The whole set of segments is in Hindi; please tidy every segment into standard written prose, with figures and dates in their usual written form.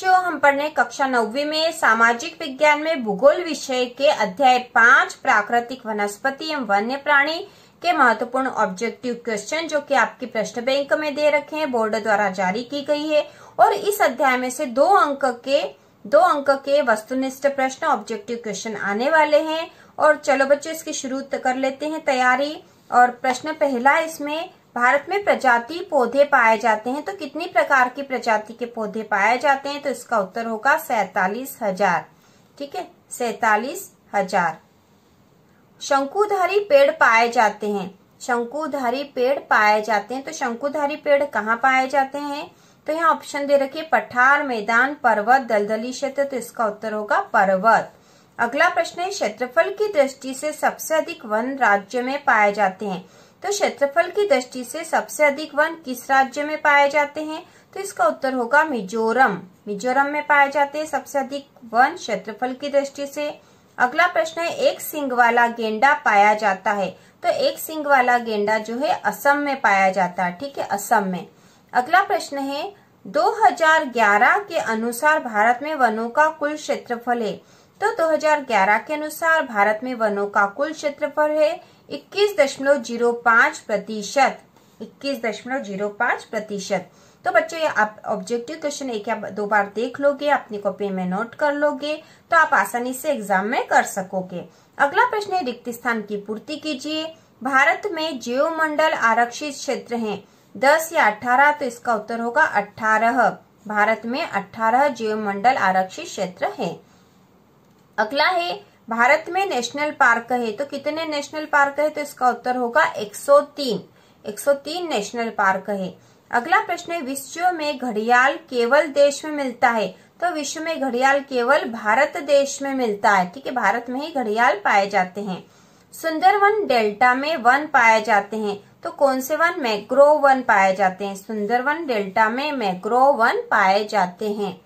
बच्चों, हम पढ़ने कक्षा 9वीं में सामाजिक विज्ञान में भूगोल विषय के अध्याय 5 प्राकृतिक वनस्पति एवं वन्य प्राणी के महत्वपूर्ण ऑब्जेक्टिव क्वेश्चन जो कि आपकी प्रश्न बैंक में दे रखे हैं, बोर्ड द्वारा जारी की गई है। और इस अध्याय में से 2 अंक के वस्तुनिष्ठ प्रश्न ऑब्जेक्टिव क्वेश्चन आने वाले हैं। और चलो बच्चों, इसकी शुरू कर लेते हैं तैयारी। और प्रश्न पहला इसमें, भारत में प्रजाति पौधे पाए जाते हैं तो कितनी प्रकार की प्रजाति के पौधे पाए जाते हैं? तो इसका उत्तर होगा 47,000। ठीक है, 47,000। शंकुधारी पेड़ पाए जाते हैं, शंकुधारी पेड़ पाए जाते हैं तो शंकुधारी पेड़ कहाँ पाए जाते हैं? तो यहाँ ऑप्शन दे रखिए, पठार, मैदान, पर्वत, दलदली क्षेत्र। तो इसका उत्तर होगा पर्वत। अगला प्रश्न है, क्षेत्रफल की दृष्टि से सबसे अधिक वन राज्य में पाए जाते हैं। तो क्षेत्रफल की दृष्टि से सबसे अधिक वन किस राज्य में पाए जाते हैं? तो इसका उत्तर होगा मिजोरम। मिजोरम में पाए जाते हैं सबसे अधिक वन क्षेत्रफल की दृष्टि से। अगला प्रश्न है, एक सींग वाला गेंडा पाया जाता है। तो एक सींग वाला गेंडा जो है असम में पाया जाता है। ठीक है, असम में। अगला प्रश्न है, 2011 के अनुसार भारत में वनों का कुल क्षेत्रफल है। तो 2011 के अनुसार भारत में वनों का कुल क्षेत्रफल है 21.05%। 21.05%। तो बच्चों, ये आप ऑब्जेक्टिव क्वेश्चन एक या 2 बार देख लोगे, अपनी कॉपी में नोट कर लोगे तो आप आसानी से एग्जाम में कर सकोगे। अगला प्रश्न है, रिक्त स्थान की पूर्ति कीजिए। भारत में जीवमंडल आरक्षित क्षेत्र हैं 10 या 18? तो इसका उत्तर होगा 18। भारत में 18 जीवमंडल आरक्षित क्षेत्र है। अगला है, भारत में नेशनल पार्क है तो कितने नेशनल पार्क है? तो इसका उत्तर होगा 103। 103 नेशनल पार्क है। अगला प्रश्न है, विश्व में घड़ियाल केवल देश में मिलता है। तो विश्व में घड़ियाल केवल भारत देश में मिलता है। ठीक है, भारत में ही घड़ियाल पाए जाते हैं। सुंदरवन डेल्टा में वन पाए जाते हैं तो कौन से वन? मैंग्रोव वन पाए जाते हैं। सुंदरवन डेल्टा में मैंग्रोव वन पाए जाते हैं।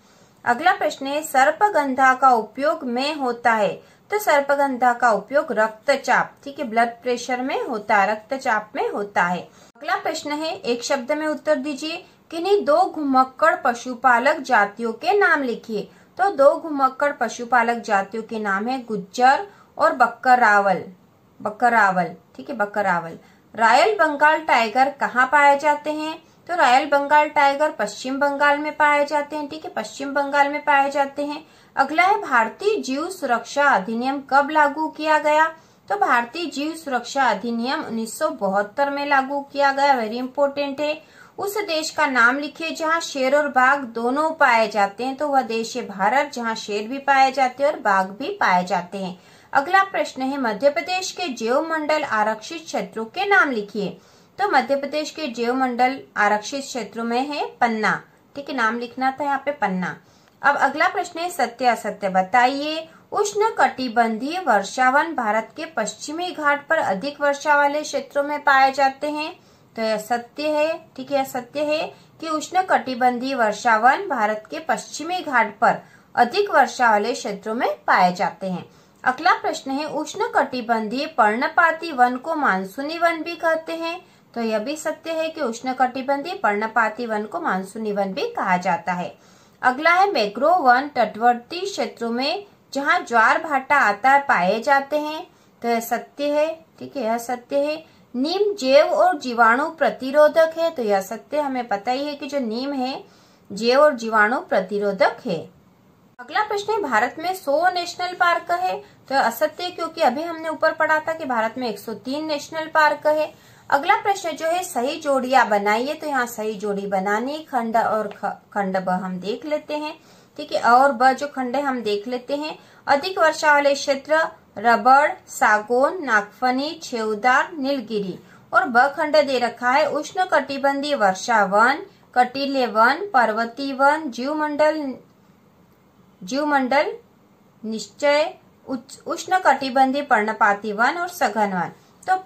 अगला प्रश्न है, सर्पगंधा का उपयोग में होता है। तो सर्पगंधा का उपयोग रक्तचाप, ठीक है, ब्लड प्रेशर में होता है, रक्तचाप में होता है। अगला प्रश्न है, एक शब्द में उत्तर दीजिए। किन्हीं 2 घुमक्कड़ पशुपालक जातियों के नाम लिखिए। तो 2 घुमक्कड़ पशुपालक जातियों के नाम है गुज्जर और बकरावल। बकरावल, ठीक है, बकरावल। रॉयल बंगाल टाइगर कहाँ पाए जाते हैं? तो रॉयल बंगाल टाइगर पश्चिम बंगाल में पाए जाते हैं। ठीक है, पश्चिम बंगाल में पाए जाते हैं। अगला है, भारतीय जीव सुरक्षा अधिनियम कब लागू किया गया? तो भारतीय जीव सुरक्षा अधिनियम 1972 में लागू किया गया। वेरी इंपॉर्टेंट है। उस देश का नाम लिखिए जहां शेर और बाघ दोनों पाए जाते हैं। तो वह देश है भारत, जहां शेर भी पाए जाते हैं और बाघ भी पाए जाते हैं। अगला प्रश्न है, मध्य प्रदेश के जीवमंडल आरक्षित क्षेत्रों के नाम लिखिए। तो मध्य प्रदेश के जीवमंडल आरक्षित क्षेत्रों में है पन्ना। ठीक है, नाम लिखना था यहाँ पे पन्ना। अब अगला प्रश्न है, सत्य असत्य बताइए। उष्ण कटिबंधीय वर्षावन भारत के पश्चिमी घाट पर अधिक वर्षा वाले क्षेत्रों में पाए जाते हैं। तो यह सत्य है। ठीक है, यह सत्य है कि उष्ण कटिबंधीय वर्षावन भारत के पश्चिमी घाट पर अधिक वर्षा वाले क्षेत्रों में पाए जाते हैं। अगला प्रश्न है, उष्ण कटिबंधीय पर्णपाती वन को मानसूनी वन भी कहते हैं। तो यह भी सत्य है कि उष्ण कटिबंधीय पर्णपाती वन को मानसूनी वन भी कहा जाता है। अगला है, मैंग्रोव वन तटवर्ती क्षेत्रों में जहां ज्वार भाटा आता है पाए जाते हैं। तो यह सत्य है। ठीक है, यह सत्य है। नीम जैव और जीवाणु प्रतिरोधक है। तो यह सत्य, हमें पता ही है कि जो नीम है जैव और जीवाणु प्रतिरोधक है। अगला प्रश्न है, भारत में 100 नेशनल पार्क है। तो असत्य, क्योंकि अभी हमने ऊपर पढ़ा था कि भारत में 103 नेशनल पार्क है। अगला प्रश्न जो है, सही जोड़ियां बनाइए। तो यहाँ सही जोड़ी बनानी, खंड और खंड ब हम देख लेते हैं। ठीक है, और ब जो खंड है हम देख लेते हैं। अधिक वर्षा वाले क्षेत्र रबड़, सागौन, नागफनी, छेवदार, नीलगिरी। और ब खंड दे रखा है उष्ण कटिबंधीय वर्षा वन, कटीले वन, पर्वतीय वन, जीवमंडल निश्चय, उष्ण कटिबंधीय पर्णपाती वन और सघन वन। तो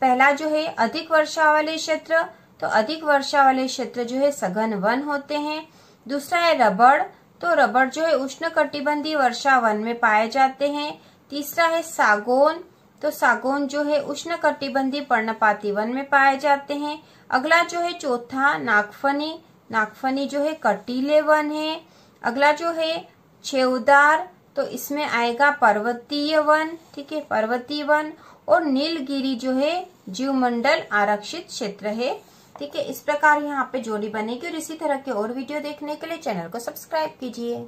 पहला जो है अधिक वर्षा वाले क्षेत्र, तो अधिक वर्षा वाले क्षेत्र जो है सघन वन होते हैं। दूसरा है रबड़, तो रबड़ जो है उष्ण कटिबंधीय वर्षा वन में पाए जाते हैं। तीसरा है सागौन, तो सागौन जो है उष्ण कटिबंधीय पर्णपाती वन में पाए जाते हैं। अगला जो है चौथा नागफनी, नागफनी जो है कटीले वन है। अगला जो है छेवदार, तो इसमें आएगा पर्वतीय वन, ठीक है, पर्वतीय वन। और नीलगिरी जो है जीवमंडल आरक्षित क्षेत्र है, ठीक है। इस प्रकार यहाँ पे जोड़ी बनेगी और इसी तरह के और वीडियो देखने के लिए चैनल को सब्सक्राइब कीजिए।